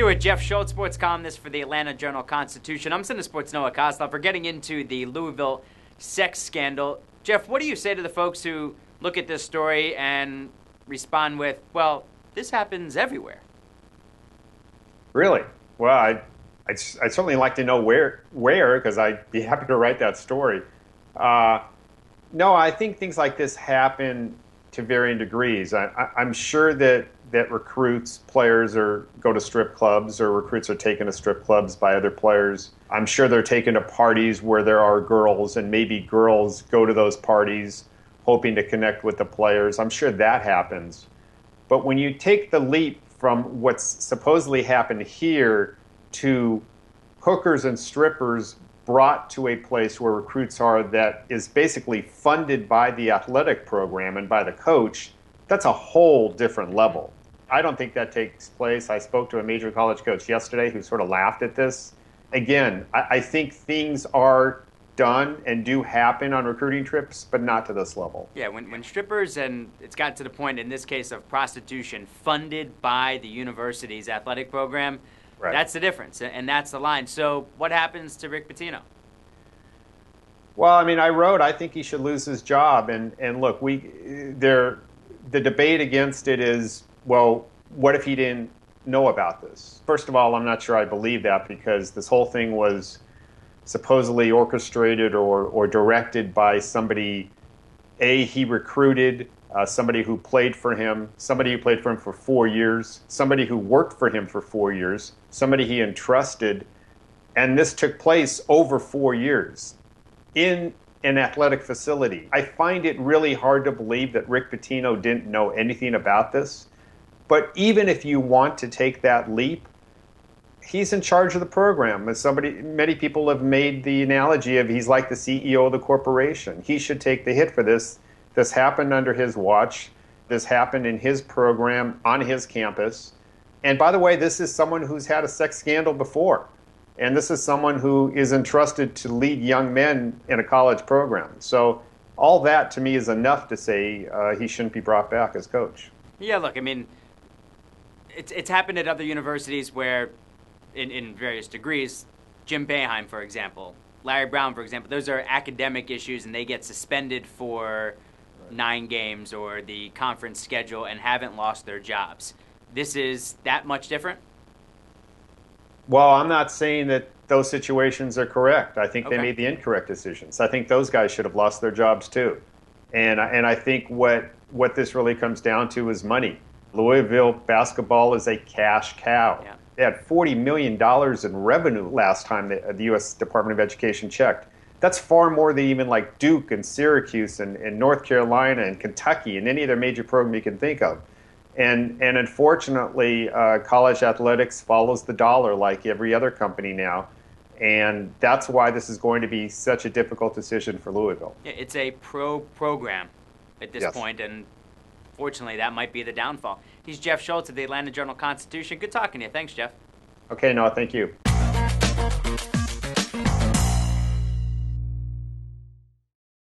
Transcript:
Here with Jeff Schultz, sports columnist for the Atlanta Journal-Constitution. I'm CineSport's Noah Coslov. We're getting into the Louisville sex scandal. Jeff, what do you say to the folks who look at this story and respond with, well, this happens everywhere? Really? Well, I'd certainly like to know where, because I'd be happy to write that story. No, I think things like this happen to varying degrees. I'm sure that recruits, players go to strip clubs, or recruits are taken to strip clubs by other players. I'm sure they're taken to parties where there are girls, and maybe girls go to those parties hoping to connect with the players. I'm sure that happens. But when you take the leap from what's supposedly happened here to hookers and strippers brought to a place where recruits are that is basically funded by the athletic program and by the coach, that's a whole different level. I don't think that takes place. I spoke to a major college coach yesterday who sort of laughed at this. Again, I think things are done and do happen on recruiting trips, but not to this level. Yeah, when strippers, and it's got to the point in this case of prostitution funded by the university's athletic program, right. That's the difference, and that's the line. So what happens to Rick Pitino? Well, I mean, I think he should lose his job. And look, the debate against it is, well, what if he didn't know about this? First of all, I'm not sure I believe that, because this whole thing was supposedly orchestrated or directed by somebody he recruited, somebody who played for him, for 4 years, somebody who worked for him for 4 years, somebody he entrusted, and this took place over 4 years in an athletic facility. I find it really hard to believe that Rick Pitino didn't know anything about this, but even if you want to take that leap, he's in charge of the program. Many people have made the analogy of he's like the CEO of the corporation. He should take the hit for this. This happened under his watch. This happened in his program on his campus. And by the way, this is someone who's had a sex scandal before. And this is someone who is entrusted to lead young men in a college program. So all that to me is enough to say he shouldn't be brought back as coach. Yeah, look, I mean, it's happened at other universities where, in various degrees, Jim Boeheim, for example, Larry Brown, for example, those are academic issues, and they get suspended for 9 games or the conference schedule and haven't lost their jobs. This is that much different? Well, I'm not saying that those situations are correct. I think they made the incorrect decisions. I think those guys should have lost their jobs too. And I think what this really comes down to is money. Louisville basketball is a cash cow. Yeah. They had $40 million in revenue last time the U.S. Department of Education checked. That's far more than even like Duke and Syracuse and North Carolina and Kentucky and any other major program you can think of. And unfortunately, college athletics follows the dollar like every other company now. And that's why this is going to be such a difficult decision for Louisville. Yeah, it's a pro program at this point, and fortunately, that might be the downfall. He's Jeff Schultz of the Atlanta Journal-Constitution. Good talking to you. Thanks, Jeff. Okay, Noah, thank you.